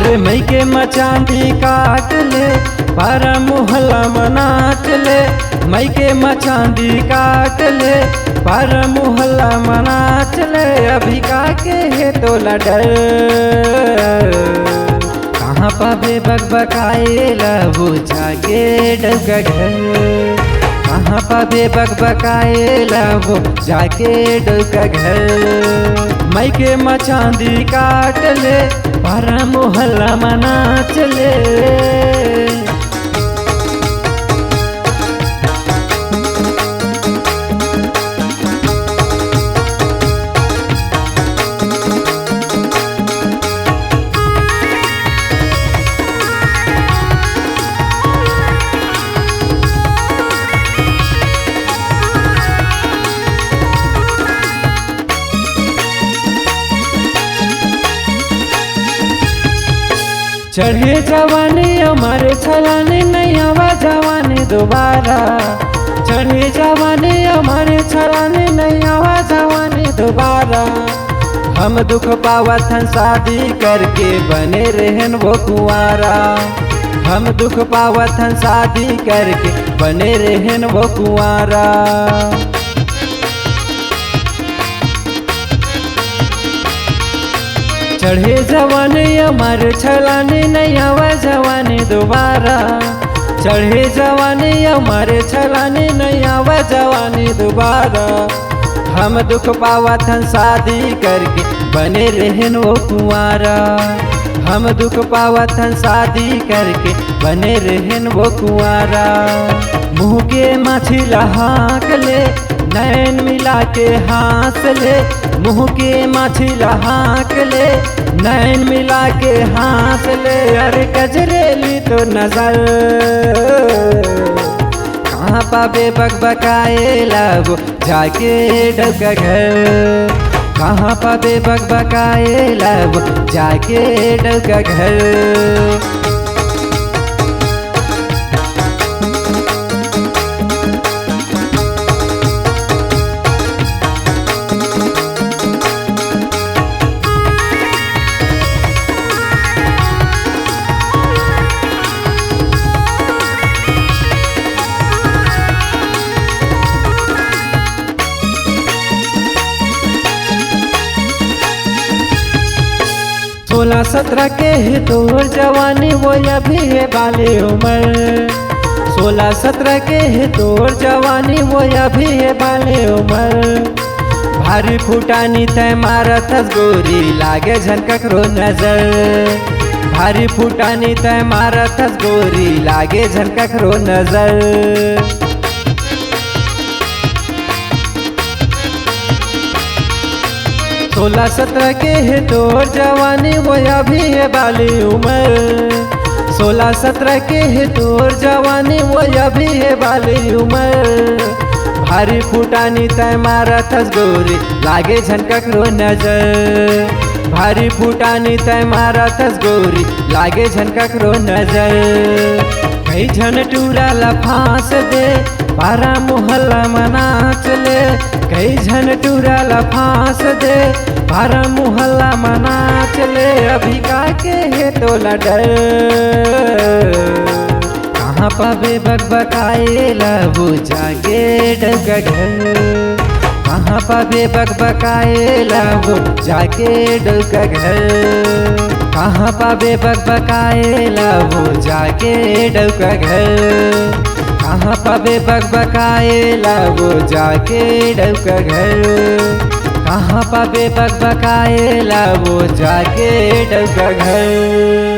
अरे मई के मचांदी काट ले पारा मोहल्ला मनाच ले, मई के मचांदी काट ले पारा मोहल्ला मनाच ले। अभी का के है तो लडर कहाँ पावे बकबकाए लबू जाके डबका घर, कहाँ पावे बकबकाए लबू जाके डबका घर। मई के मचांदी काट ले पारा मोहल्ला मनाच ले। चढ़े जवानी हमारे छलाने नहीं आवा जवानी दोबारा, चढ़े जवानी हमारे छलाने नहीं आवा जवानी दोबारा। हम दुख पावत हन शादी करके बने रहन वो कुंवारा, हम दुख पावत हन शादी करके बने रहन वो कुंवारा। चढ़े जवानी हमारे छलाने नहीं आवा जवानी दोबारा, चढ़े जवानी हमारे छलाने नहीं आवा जवानी दोबारा। हम दुख पावत हन शादी करके बने रहन वो कुंवारा, हम दुख पावत हन शादी करके बने रहन वो कुंवारा। मुँह के माछी लहाक ले नैन मिला के हाथ ले, मुँह के माछी लहाक ले नैन मिला के हाथ ले। अरे कजरेली तो नजर कहाँ पावे बकबकाए लगो जाके डबका घर, कहाँ पावे बकबकाए लगो जाके डबका घर। सोलह सत्रह के है तोर जवानी वो अभी है बाले उम्र, सोलह सत्रह के है तोर जवानी वो अभी है बाले उम्र। भारी फुटानी तय मारत गोरी लागे झनकरो नजर, भारी फुटानी तय मारत गोरी लागे झनकरो नजर। सोलह सत्रह के है तोर जवानी वो अभी है बाली उम्र, सोलह सत्रह के है तोर जवानी वो अभी है बाली उम्र। भारी फुटानी तय मारत गोरी लागे झनकरो नजर, भारी फुटानी तय मारत गोरी लागे झनकरो नजर। कई झन टूरा लफांस दे पारा मोहल्ला मनाच ले, कई झन टूरा लफांस दे पारा मोहल्ला मनाच ले। अभी का के है तो लडर कहाँ पावे बकबकाए लबू जाके डबका घर, कहाँ पावे बकबकाए लबू जाके डबका घर, कहाँ पावे बकबकाए लबू जाके डबका घर, कहाँ पावे बकबकाए लबू जाके डबका घर, कहाँ पावे बकबकाए लबू जाके डबका घर।